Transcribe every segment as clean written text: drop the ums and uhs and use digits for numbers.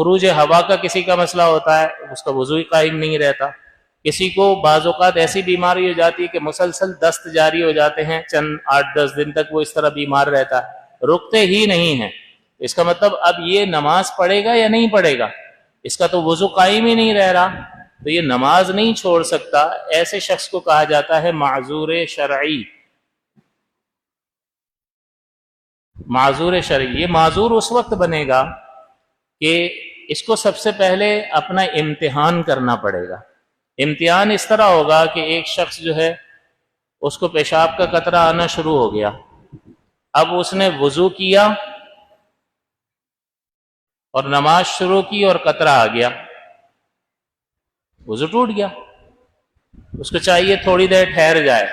خروج ہوا کا کسی کا مسئلہ ہوتا ہے، اس کا وضو ہی قائم نہیں رہتا، کسی کو بعض اوقات ایسی بیماری ہو جاتی ہے کہ مسلسل دست جاری ہو جاتے ہیں، چند 8-10 دن تک وہ اس طرح بیمار رہتا ہے، رکتے ہی نہیں ہیں، اس کا مطلب اب یہ نماز پڑھے گا یا نہیں پڑھے گا؟ اس کا تو وضو قائم ہی نہیں رہ رہا، تو یہ نماز نہیں چھوڑ سکتا۔ ایسے شخص کو کہا جاتا ہے معذور شرعی۔ معذور شرعی، یہ معذور اس وقت بنے گا کہ اس کو سب سے پہلے اپنا امتحان کرنا پڑے گا۔ امتحان اس طرح ہوگا کہ ایک شخص جو ہے اس کو پیشاب کا قطرہ آنا شروع ہو گیا، اب اس نے وضو کیا اور نماز شروع کی اور قطرہ آ گیا، وضو ٹوٹ گیا، اس کو چاہیے تھوڑی دیر ٹھہر جائے،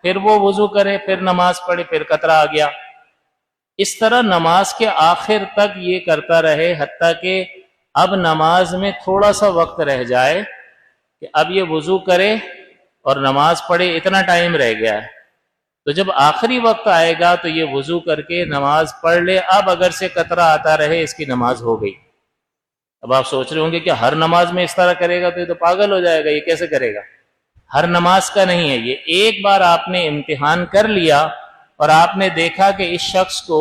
پھر وہ وضو کرے، پھر نماز پڑھے، پھر قطرہ آ گیا۔ اس طرح نماز کے آخر تک یہ کرتا رہے حتیٰ کہ اب نماز میں تھوڑا سا وقت رہ جائے کہ اب یہ وضو کرے اور نماز پڑھے، اتنا ٹائم رہ گیا ہے، تو جب آخری وقت آئے گا تو یہ وضو کر کے نماز پڑھ لے، اب اگر سے قطرہ آتا رہے اس کی نماز ہو گئی۔ اب آپ سوچ رہے ہوں گے کہ ہر نماز میں اس طرح کرے گا تو یہ تو پاگل ہو جائے گا، یہ کیسے کرے گا؟ ہر نماز کا نہیں ہے یہ، ایک بار آپ نے امتحان کر لیا اور آپ نے دیکھا کہ اس شخص کو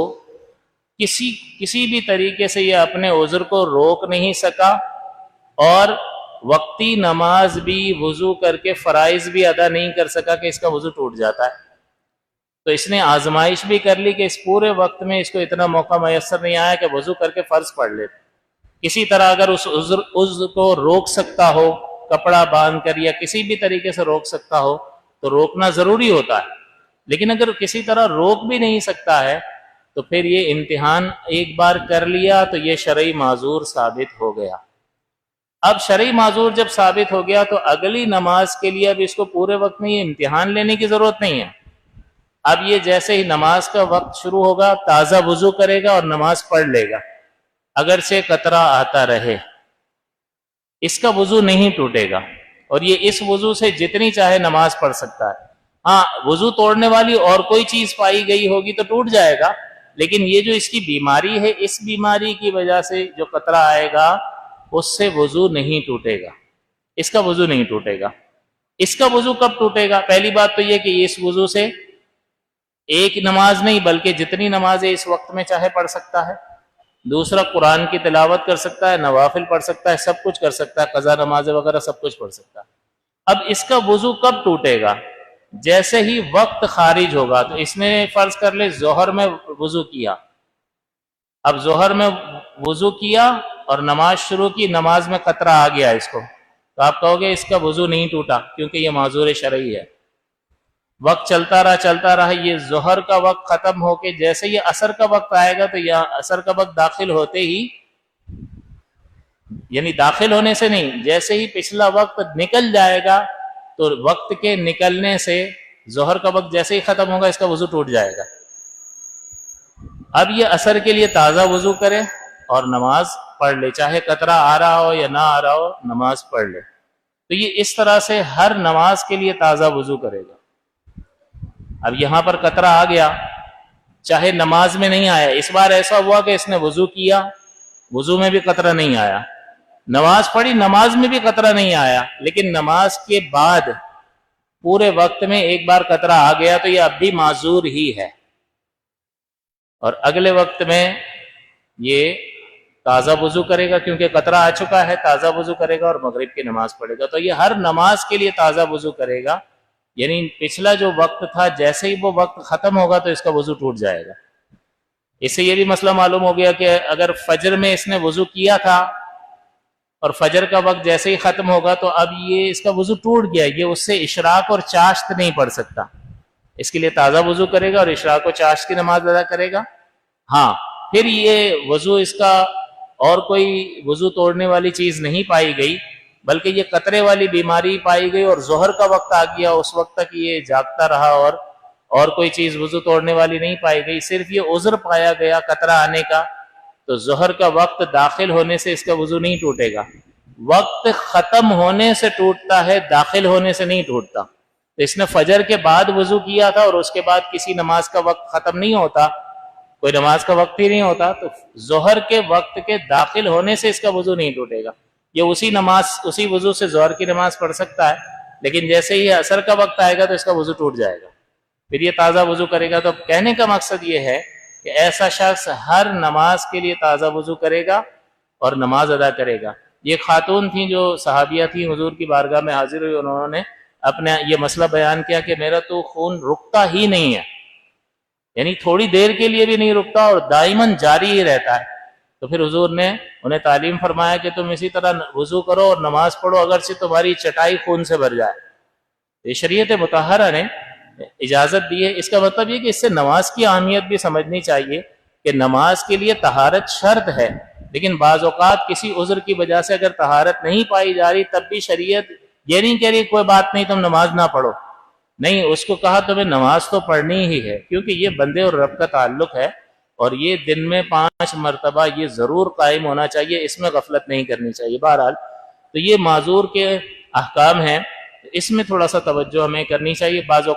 کسی بھی طریقے سے یہ اپنے عذر کو روک نہیں سکا اور وقتی نماز بھی وضو کر کے فرائض بھی ادا نہیں کر سکا کہ اس کا وضو ٹوٹ جاتا ہے، تو اس نے آزمائش بھی کر لی کہ اس پورے وقت میں اس کو اتنا موقع میسر نہیں آیا کہ وضو کر کے فرض پڑھ لے۔ کسی طرح اگر اس عذر کو روک سکتا ہو، کپڑا باندھ کر یا کسی بھی طریقے سے روک سکتا ہو تو روکنا ضروری ہوتا ہے، لیکن اگر کسی طرح روک بھی نہیں سکتا ہے تو پھر یہ امتحان ایک بار کر لیا تو یہ شرعی معذور ثابت ہو گیا۔ اب شرعی معذور جب ثابت ہو گیا تو اگلی نماز کے لیے اب اس کو پورے وقت میں یہ امتحان لینے کی ضرورت نہیں ہے، اب یہ جیسے ہی نماز کا وقت شروع ہوگا تازہ وضو کرے گا اور نماز پڑھ لے گا، اگر سے قطرہ آتا رہے اس کا وضو نہیں ٹوٹے گا، اور یہ اس وضو سے جتنی چاہے نماز پڑھ سکتا ہے۔ ہاں وضو توڑنے والی اور کوئی چیز پائی گئی ہوگی تو ٹوٹ جائے گا، لیکن یہ جو اس کی بیماری ہے، اس بیماری کی وجہ سے جو قطرہ آئے گا اس سے وضو نہیں ٹوٹے گا، اس کا وضو نہیں ٹوٹے گا۔ اس کا وضو کب ٹوٹے گا؟ پہلی بات تو یہ کہ اس وضو سے ایک نماز نہیں بلکہ جتنی نمازیں اس وقت میں چاہے پڑھ سکتا ہے، دوسرا قرآن کی تلاوت کر سکتا ہے، نوافل پڑھ سکتا ہے، سب کچھ کر سکتا ہے، قضا نمازیں وغیرہ سب کچھ پڑھ سکتا ہے۔ اب اس کا وضو کب ٹوٹے گا؟ جیسے ہی وقت خارج ہوگا، تو اس نے فرض کر لے ظہر میں وضو کیا، اب ظہر میں وضو کیا اور نماز شروع کی، نماز میں قطرہ آ گیا اس کو، تو آپ کہو گے اس کا وضو نہیں ٹوٹا کیونکہ یہ معذور شرعی ہے۔ وقت چلتا رہا، یہ ظہر کا وقت ختم ہو کے جیسے یہ عصر کا وقت آئے گا تو یہاں عصر کا وقت داخل ہوتے ہی، یعنی داخل ہونے سے نہیں، جیسے ہی پچھلا وقت نکل جائے گا تو وقت کے نکلنے سے ظہر کا وقت جیسے ہی ختم ہوگا اس کا وضو ٹوٹ جائے گا۔ اب یہ عصر کے لیے تازہ وضو کرے اور نماز پڑھ لے، چاہے قطرہ آ رہا ہو یا نہ آ رہا ہو، نماز پڑھ لے۔ تو یہ اس طرح سے ہر نماز کے لیے تازہ وضو کرے گا۔ اب یہاں پر قطرہ آ گیا، چاہے نماز میں نہیں آیا، اس بار ایسا ہوا کہ اس نے وضو کیا، وضو میں بھی قطرہ نہیں آیا، نماز پڑھی، نماز میں بھی قطرہ نہیں آیا، لیکن نماز کے بعد پورے وقت میں ایک بار قطرہ آ گیا تو یہ اب بھی معذور ہی ہے، اور اگلے وقت میں یہ تازہ وضو کرے گا کیونکہ قطرہ آ چکا ہے، تازہ وضو کرے گا اور مغرب کی نماز پڑھے گا۔ تو یہ ہر نماز کے لیے تازہ وضو کرے گا، یعنی پچھلا جو وقت تھا جیسے ہی وہ وقت ختم ہوگا تو اس کا وضو ٹوٹ جائے گا۔ اس سے یہ بھی مسئلہ معلوم ہو گیا کہ اگر فجر میں اس نے وضو کیا تھا اور فجر کا وقت جیسے ہی ختم ہوگا تو اب یہ اس کا وضو ٹوٹ گیا، یہ اس سے اشراق اور چاشت نہیں پڑھ سکتا، اس کے لیے تازہ وضو کرے گا اور اشراق و چاشت کی نماز ادا کرے گا۔ ہاں پھر یہ وضو اس کا اور کوئی وضو توڑنے والی چیز نہیں پائی گئی بلکہ یہ قطرے والی بیماری پائی گئی اور ظہر کا وقت آ گیا، اس وقت تک یہ جاگتا رہا اور کوئی چیز وضو توڑنے والی نہیں پائی گئی، صرف یہ عذر پایا گیا قطرہ آنے کا، تو ظہر کا وقت داخل ہونے سے اس کا وضو نہیں ٹوٹے گا۔ وقت ختم ہونے سے ٹوٹتا ہے، داخل ہونے سے نہیں ٹوٹتا۔ تو اس نے فجر کے بعد وضو کیا تھا اور اس کے بعد کسی نماز کا وقت ختم نہیں ہوتا، کوئی نماز کا وقت ہی نہیں ہوتا تو ظہر کے وقت کے داخل ہونے سے اس کا وضو نہیں ٹوٹے گا، یہ اسی وضو سے ظہر کی نماز پڑھ سکتا ہے، لیکن جیسے ہی عصر کا وقت آئے گا تو اس کا وضو ٹوٹ جائے گا، پھر یہ تازہ وضو کرے گا۔ تو کہنے کا مقصد یہ ہے کہ ایسا شخص ہر نماز کے لیے تازہ وضو کرے گا اور نماز ادا کرے گا۔ یہ خاتون تھیں جو صحابیہ تھیں، حضور کی بارگاہ میں حاضر ہوئی، انہوں نے اپنا یہ مسئلہ بیان کیا کہ میرا تو خون رکتا ہی نہیں ہے، یعنی تھوڑی دیر کے لیے بھی نہیں رکتا اور دائماً جاری ہی رہتا ہے۔ تو پھر حضور نے انہیں تعلیم فرمایا کہ تم اسی طرح وضو کرو اور نماز پڑھو اگرچہ تمہاری چٹائی خون سے بھر جائے۔ یہ شریعت مطہرہ نے اجازت دی ہے۔ اس کا مطلب یہ کہ اس سے نماز کی اہمیت بھی سمجھنی چاہیے کہ نماز کے لیے طہارت شرط ہے، لیکن بعض اوقات کسی عذر کی وجہ سے اگر طہارت نہیں پائی جا رہی تب بھی شریعت یہ نہیں کہہ رہی کوئی بات نہیں تم نماز نہ پڑھو، نہیں، اس کو کہا تمہیں نماز تو پڑھنی ہی ہے، کیونکہ یہ بندے اور رب کا تعلق ہے اور یہ دن میں 5 مرتبہ یہ ضرور قائم ہونا چاہیے، اس میں غفلت نہیں کرنی چاہیے۔ بہرحال تو یہ معذور کے احکام ہیں، اس میں تھوڑا سا توجہ ہمیں کرنی چاہیے۔ بعض